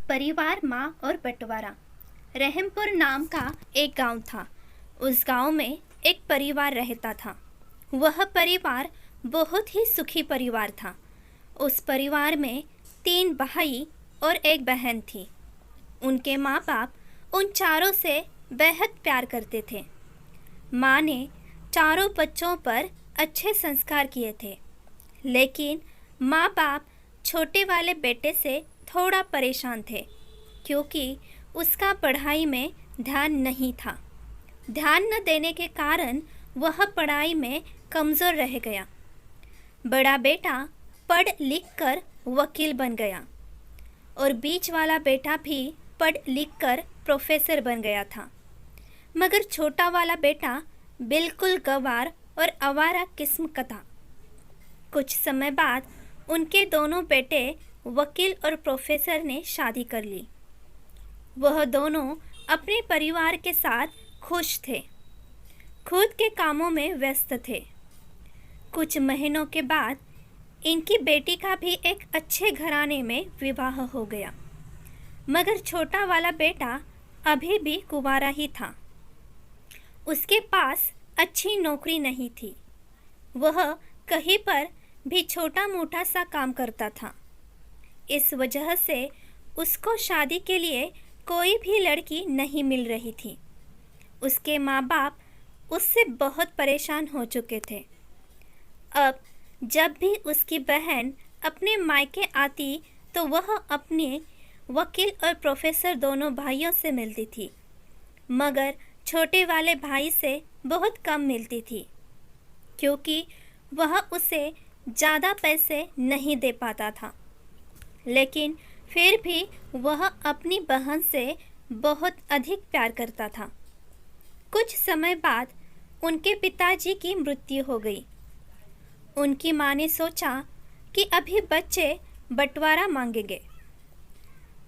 परिवार, माँ और बंटवारा। रहमपुर नाम का एक गांव था। उस गांव में एक परिवार रहता था। वह परिवार बहुत ही सुखी परिवार था। उस परिवार में 3 भाई और एक बहन थी। उनके माँ बाप उन चारों से बेहद प्यार करते थे। माँ ने चारों बच्चों पर अच्छे संस्कार किए थे, लेकिन माँ बाप छोटे वाले बेटे से थोड़ा परेशान थे, क्योंकि उसका पढ़ाई में ध्यान नहीं था। ध्यान न देने के कारण वह पढ़ाई में कमज़ोर रह गया। बड़ा बेटा पढ़ लिख कर वकील बन गया और बीच वाला बेटा भी पढ़ लिख कर प्रोफेसर बन गया था। मगर छोटा वाला बेटा बिल्कुल गंवार और आवारा किस्म का था। कुछ समय बाद उनके दोनों बेटे वकील और प्रोफेसर ने शादी कर ली। वह दोनों अपने परिवार के साथ खुश थे, खुद के कामों में व्यस्त थे। कुछ महीनों के बाद इनकी बेटी का भी एक अच्छे घराने में विवाह हो गया, मगर छोटा वाला बेटा अभी भी कुंवारा ही था। उसके पास अच्छी नौकरी नहीं थी। वह कहीं पर भी छोटा मोटा सा काम करता था। इस वजह से उसको शादी के लिए कोई भी लड़की नहीं मिल रही थी। उसके माँ बाप उससे बहुत परेशान हो चुके थे। अब जब भी उसकी बहन अपने मायके आती तो वह अपने वकील और प्रोफेसर दोनों भाइयों से मिलती थी, मगर छोटे वाले भाई से बहुत कम मिलती थी, क्योंकि वह उसे ज़्यादा पैसे नहीं दे पाता था। लेकिन फिर भी वह अपनी बहन से बहुत अधिक प्यार करता था। कुछ समय बाद उनके पिताजी की मृत्यु हो गई। उनकी माँ ने सोचा कि अभी बच्चे बंटवारा मांगेंगे।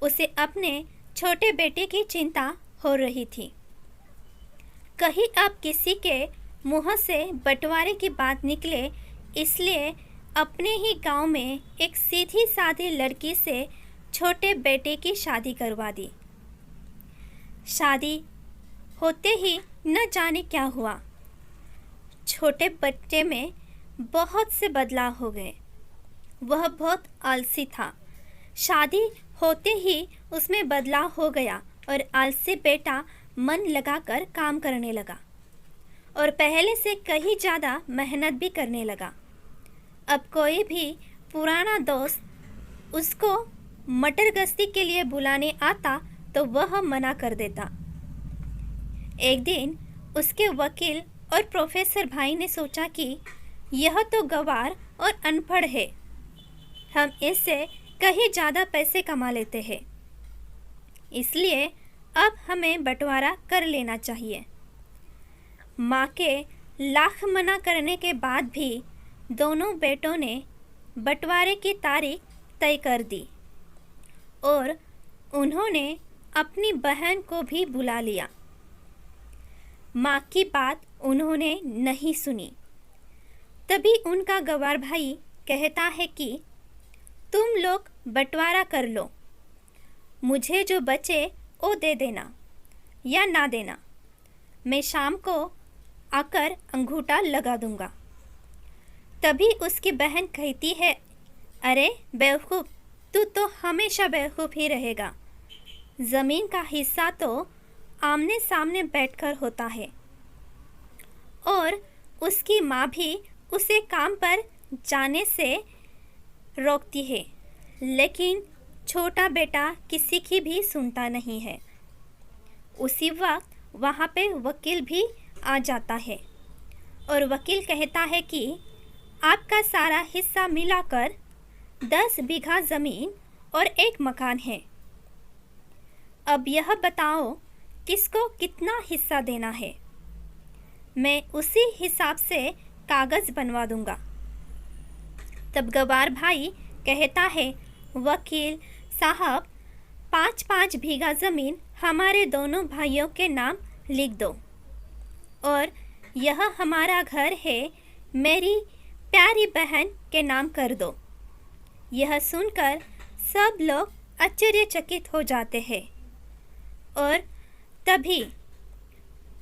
उसे अपने छोटे बेटे की चिंता हो रही थी। कहीं अब किसी के मुँह से बंटवारे की बात निकले, इसलिए अपने ही गांव में एक सीधी सादी लड़की से छोटे बेटे की शादी करवा दी। शादी होते ही न जाने क्या हुआ, छोटे बच्चे में बहुत से बदलाव हो गए। वह बहुत आलसी था। शादी होते ही उसमें बदलाव हो गया और आलसी बेटा मन लगाकर काम करने लगा और पहले से कहीं ज़्यादा मेहनत भी करने लगा। अब कोई भी पुराना दोस्त उसको मटर गश्ती के लिए बुलाने आता तो वह मना कर देता। एक दिन उसके वकील और प्रोफेसर भाई ने सोचा कि यह तो गंवार और अनपढ़ है, हम इससे कहीं ज़्यादा पैसे कमा लेते हैं, इसलिए अब हमें बंटवारा कर लेना चाहिए। माँ के लाख मना करने के बाद भी दोनों बेटों ने बंटवारे की तारीख तय कर दी और उन्होंने अपनी बहन को भी बुला लिया। माँ की बात उन्होंने नहीं सुनी। तभी उनका गंवार भाई कहता है कि तुम लोग बंटवारा कर लो, मुझे जो बचे वो दे देना या ना देना, मैं शाम को आकर अंगूठा लगा दूंगा। तभी उसकी बहन कहती है, अरे बेवकूफ़, तू तो हमेशा बेवकूफ़ ही रहेगा। ज़मीन का हिस्सा तो आमने सामने बैठकर होता है। और उसकी माँ भी उसे काम पर जाने से रोकती है, लेकिन छोटा बेटा किसी की भी सुनता नहीं है। उसी वक्त वहाँ पे वकील भी आ जाता है और वकील कहता है कि आपका सारा हिस्सा मिलाकर 10 बीघा ज़मीन और एक मकान है। अब यह बताओ किसको कितना हिस्सा देना है, मैं उसी हिसाब से कागज़ बनवा दूंगा। तब गंवार भाई कहता है, वकील साहब, 5-5 बीघा ज़मीन हमारे दोनों भाइयों के नाम लिख दो और यह हमारा घर है, मेरी प्यारी बहन के नाम कर दो। यह सुनकर सब लोग आश्चर्यचकित हो जाते हैं। और तभी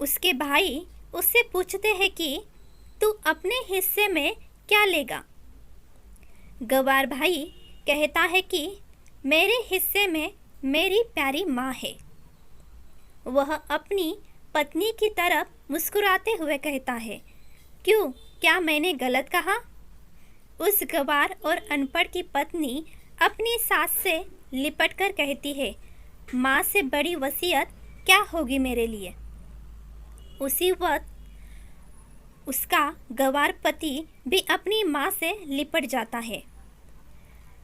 उसके भाई उससे पूछते हैं कि तू अपने हिस्से में क्या लेगा। गवार भाई कहता है कि मेरे हिस्से में मेरी प्यारी माँ है। वह अपनी पत्नी की तरफ मुस्कुराते हुए कहता है, क्यों, क्या मैंने गलत कहा? उस गवार और अनपढ़ की पत्नी अपनी सास से लिपट कर कहती है, माँ से बड़ी वसीयत क्या होगी मेरे लिए। उसी वक्त उसका गवार पति भी अपनी माँ से लिपट जाता है।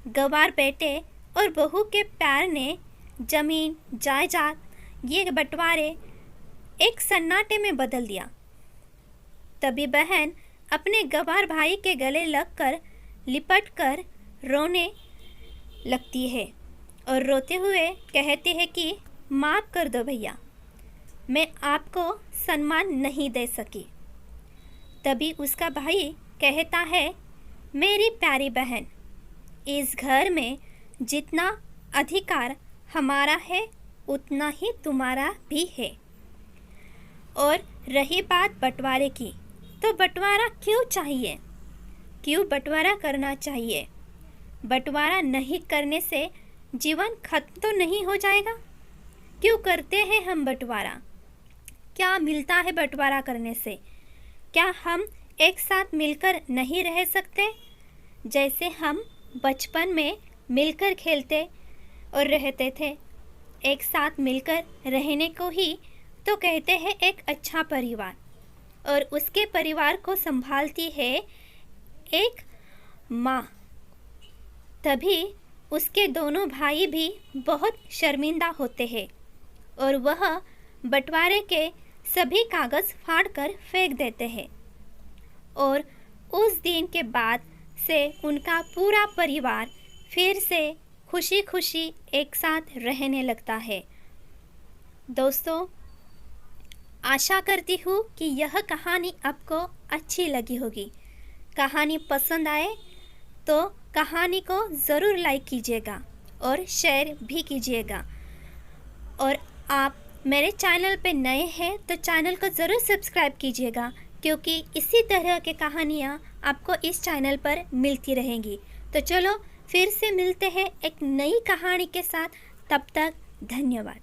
गवार बेटे और बहू के प्यार ने जमीन जायदाद ये बंटवारे एक सन्नाटे में बदल दिया। तभी बहन अपने गवार भाई के गले लगकर लिपट कर रोने लगती है और रोते हुए कहती है कि माफ़ कर दो भैया, मैं आपको सम्मान नहीं दे सकी। तभी उसका भाई कहता है, मेरी प्यारी बहन, इस घर में जितना अधिकार हमारा है उतना ही तुम्हारा भी है। और रही बात बंटवारे की, तो बंटवारा क्यों चाहिए, क्यों बंटवारा करना चाहिए? बंटवारा नहीं करने से जीवन खत्म तो नहीं हो जाएगा? क्यों करते हैं हम बंटवारा? क्या मिलता है बंटवारा करने से? क्या हम एक साथ मिलकर नहीं रह सकते? जैसे हम बचपन में मिलकर खेलते और रहते थे, एक साथ मिलकर रहने को ही तो कहते हैं एक अच्छा परिवार। और उसके परिवार को संभालती है एक माँ। तभी उसके दोनों भाई भी बहुत शर्मिंदा होते हैं और वह बंटवारे के सभी कागज़ फाड़कर फेंक देते हैं। और उस दिन के बाद से उनका पूरा परिवार फिर से खुशी खुशी एक साथ रहने लगता है। दोस्तों, आशा करती हूँ कि यह कहानी आपको अच्छी लगी होगी। कहानी पसंद आए तो कहानी को ज़रूर लाइक कीजिएगा और शेयर भी कीजिएगा। और आप मेरे चैनल पे नए हैं तो चैनल को ज़रूर सब्सक्राइब कीजिएगा, क्योंकि इसी तरह की कहानियाँ आपको इस चैनल पर मिलती रहेंगी। तो चलो फिर से मिलते हैं एक नई कहानी के साथ। तब तक धन्यवाद।